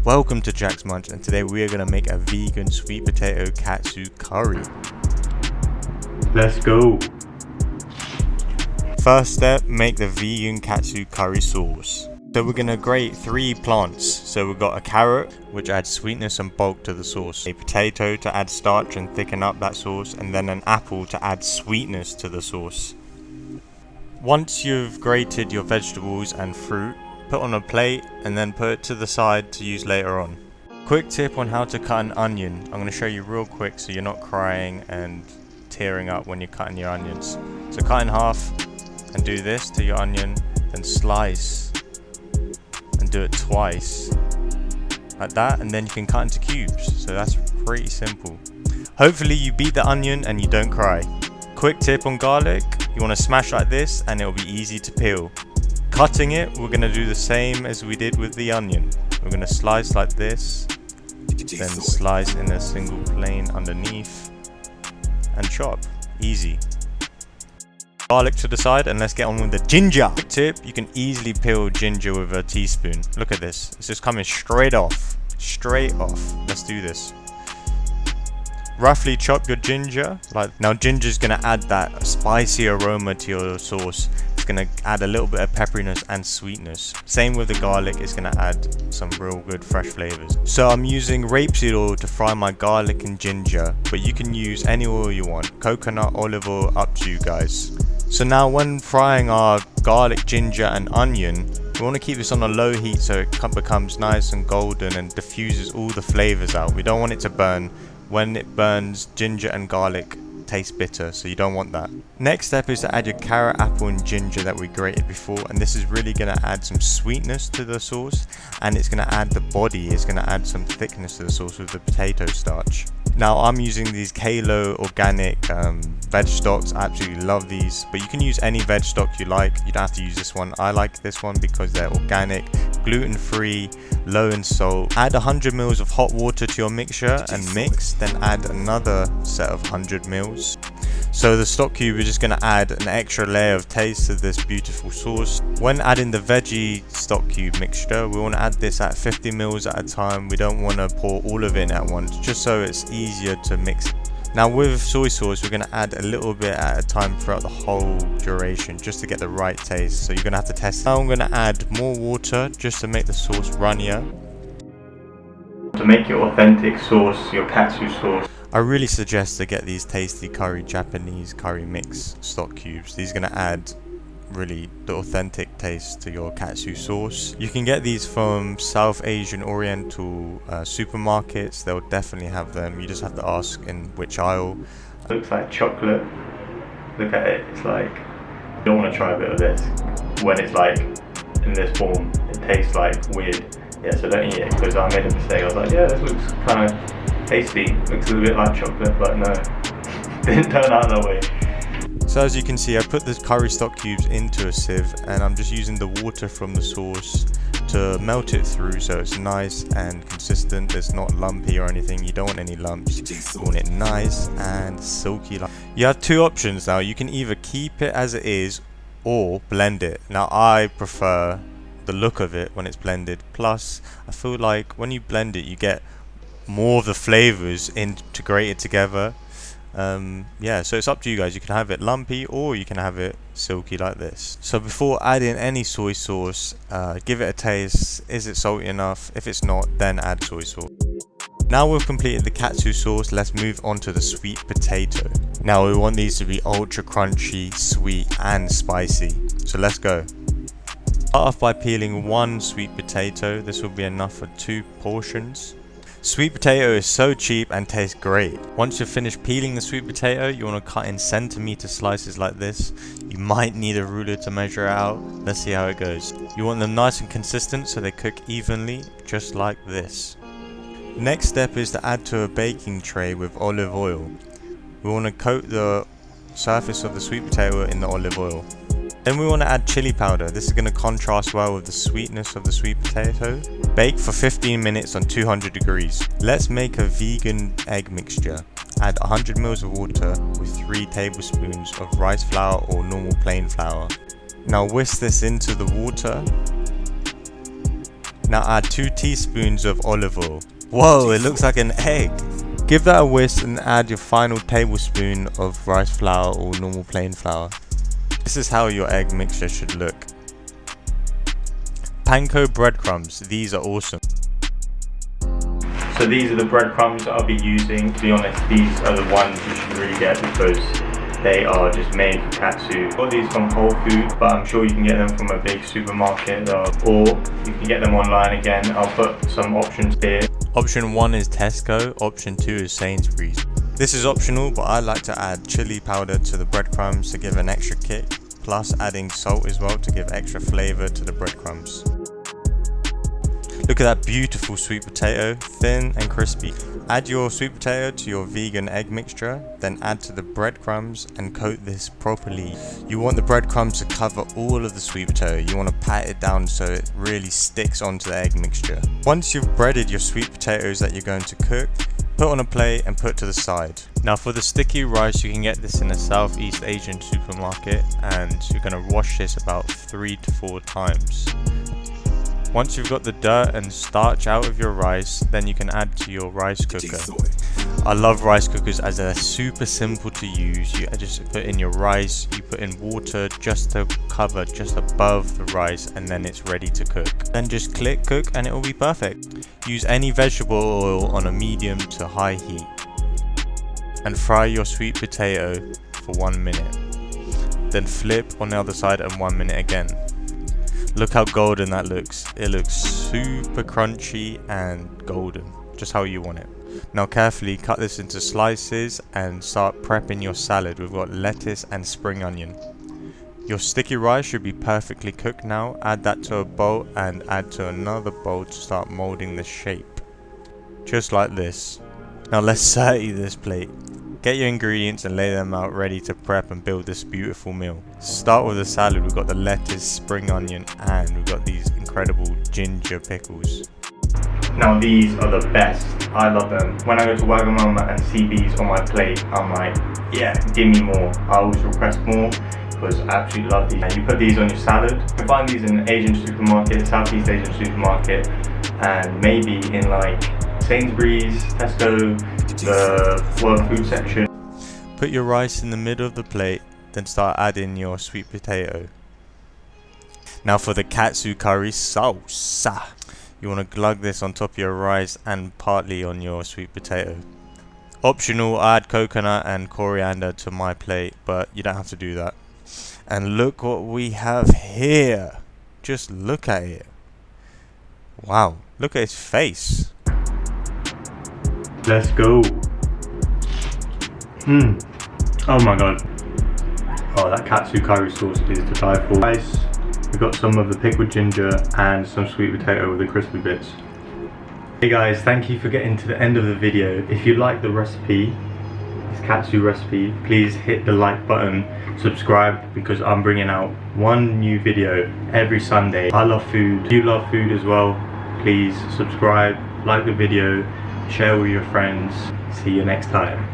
Welcome to Jack's Munch, and today we are going to make a vegan sweet potato katsu curry. Let's go. First step, make the vegan katsu curry sauce. So we're going to grate 3 plants. So we've got a carrot, which adds sweetness and bulk to the sauce, a potato to add starch and thicken up that sauce, and then an apple to add sweetness to the sauce. Once you've grated your vegetables and fruit, put on a plate and then put it to the side to use later on. Quick tip on how to cut an onion. I'm going to show you real quick so you're not crying and tearing up when you're cutting your onions. So cut in half and do this to your onion, then slice and do it twice like that, and then you can cut into cubes. So that's pretty simple. Hopefully you beat the onion and you don't cry. Quick tip on garlic, you want to smash like this and it'll be easy to peel. Cutting it, we're going to do the same as we did with the onion. We're going to slice like this, then slice in a single plane underneath and chop. Easy. Garlic to the side, and let's get on with the ginger. Quick tip, you can easily peel ginger with a teaspoon. Look at this, it's just coming straight off. Straight off. Let's do this. Roughly chop your ginger. Now ginger's going to add that spicy aroma to your sauce. It's going to add a little bit of pepperiness and sweetness. Same with the garlic, it's going to add some real good fresh flavors. So I'm using rapeseed oil to fry my garlic and ginger, but you can use any oil you want. Coconut, olive oil, up to you guys. So now when frying our garlic, ginger and onion, we want to keep this on a low heat so it becomes nice and golden and diffuses all the flavors out. We don't want it to burn. When it burns, ginger and garlic taste bitter, so you don't want that. Next step is to add your carrot, apple and ginger that we grated before, and this is really going to add some sweetness to the sauce, and it's going to add the body, it's going to add some thickness to the sauce with the potato starch. Now I'm using these Kalo organic veg stocks. I absolutely love these, but you can use any veg stock you like. You don't have to use this one. I like this one because they're organic, gluten-free, low in salt. Add 100 ml of hot water to your mixture and mix, then add another set of 100 ml. So the stock cube, we're just going to add an extra layer of taste to this beautiful sauce. When adding the veggie stock cube mixture, we want to add this at 50 ml at a time. We don't want to pour all of it at once, just so it's easier to mix. Now with soy sauce, we're going to add a little bit at a time throughout the whole duration, just to get the right taste. So you're going to have to test it. Now I'm going to add more water just to make the sauce runnier. To make your authentic sauce, your katsu sauce, I really suggest to get these tasty Japanese curry mix stock cubes. These are going to add really the authentic taste to your katsu sauce. You can get these from South Asian Oriental supermarkets. They'll definitely have them. You just have to ask in which aisle. looks like chocolate. Look at it, it's like, you don't want to try a bit of this. When it's like in this form, it tastes like weird. Yeah, so don't eat it, because I made a mistake. I was like, yeah, this looks kind of tasty. Looks a little bit like chocolate, but no, didn't turn out that way. So as you can see, I put the curry stock cubes into a sieve, and I'm just using the water from the sauce to melt it through so it's nice and consistent. It's not lumpy or anything. You don't want any lumps. You want it nice and silky. You have 2 options now. You can either keep it as it is or blend it. Now I prefer the look of it when it's blended. Plus I feel like when you blend it, you get more of the flavors integrated together. Yeah, so it's up to you guys. You can have it lumpy or you can have it silky like this. So before adding any soy sauce, give it a taste. Is it salty enough? If it's not, then add soy sauce. Now we've completed the katsu sauce, let's move on to the sweet potato. Now we want these to be ultra crunchy, sweet and spicy. So let's go. Start off by peeling 1 sweet potato. This will be enough for 2 portions. Sweet potato is so cheap and tastes great. Once you've finished peeling the sweet potato, you want to cut in centimeter slices like this. You might need a ruler to measure it out. Let's see how it goes. You want them nice and consistent so they cook evenly, just like this. Next step is to add to a baking tray with olive oil. We want to coat the surface of the sweet potato in the olive oil. Then we want to add chili powder. This is going to contrast well with the sweetness of the sweet potato. Bake for 15 minutes on 200 degrees. Let's make a vegan egg mixture. Add 100 ml of water with 3 tablespoons of rice flour or normal plain flour. Now whisk this into the water. Now add 2 teaspoons of olive oil. Whoa, it looks like an egg. Give that a whisk and add your final tablespoon of rice flour or normal plain flour. This is how your egg mixture should look. Panko breadcrumbs, these are awesome. So these are the breadcrumbs that I'll be using. To be honest, these are the ones you should really get because they are just made for katsu. Got these from Whole Foods, but I'm sure you can get them from a big supermarket or you can get them online again. I'll put some options here. Option 1 is Tesco, option 2 is Sainsbury's. This is optional, but I like to add chili powder to the breadcrumbs to give an extra kick, plus adding salt as well to give extra flavour to the breadcrumbs. Look at that beautiful sweet potato, thin and crispy. Add your sweet potato to your vegan egg mixture, then add to the breadcrumbs and coat this properly. You want the breadcrumbs to cover all of the sweet potato. You want to pat it down so it really sticks onto the egg mixture. Once you've breaded your sweet potatoes that you're going to cook, put on a plate and put to the side. Now for the sticky rice, you can get this in a Southeast Asian supermarket, and you're going to wash this about 3 to 4 times. Once you've got the dirt and starch out of your rice, then you can add to your rice cooker. I love rice cookers as they're super simple to use. You just put in your rice, you put in water just to cover just above the rice, and then it's ready to cook. Then just click cook and it will be perfect. Use any vegetable oil on a medium to high heat. And fry your sweet potato for 1 minute. Then flip on the other side and 1 minute again. Look how golden that looks. It looks super crunchy and golden, just how you want it. Now carefully cut this into slices and start prepping your salad. We've got lettuce and spring onion. Your sticky rice should be perfectly cooked now. Add that to a bowl and add to another bowl to start molding the shape. Just like this. Now let's saute this plate. Get your ingredients and lay them out ready to prep and build this beautiful meal. Start with the salad. We've got the lettuce, spring onion, and we've got these incredible ginger pickles. Now these are the best. I love them. When I go to Wagamama and see these on my plate, I'm like, yeah, give me more. I always request more because I absolutely love these. And you put these on your salad. You can find these in an Asian supermarket, Southeast Asian supermarket, and maybe in like Sainsbury's, Tesco, the World Food section. Put your rice in the middle of the plate, then start adding your sweet potato. Now for the katsucurry sauce. You want to glug this on top of your rice and partly on your sweet potato. Optional, I add coconut and coriander to my plate, but you don't have to do that. And look what we have here. Just look at it. Wow, look at his face. Let's go. Oh my god. Oh, that katsu curry sauce is to die for. Rice. We've got some of the pickled ginger and some sweet potato with the crispy bits. Hey guys, thank you for getting to the end of the video. If you like the recipe, this katsu recipe, please hit the like button, subscribe, because I'm bringing out one new video every Sunday. I love food. If you love food as well, please subscribe, like the video, share with your friends. See you next time.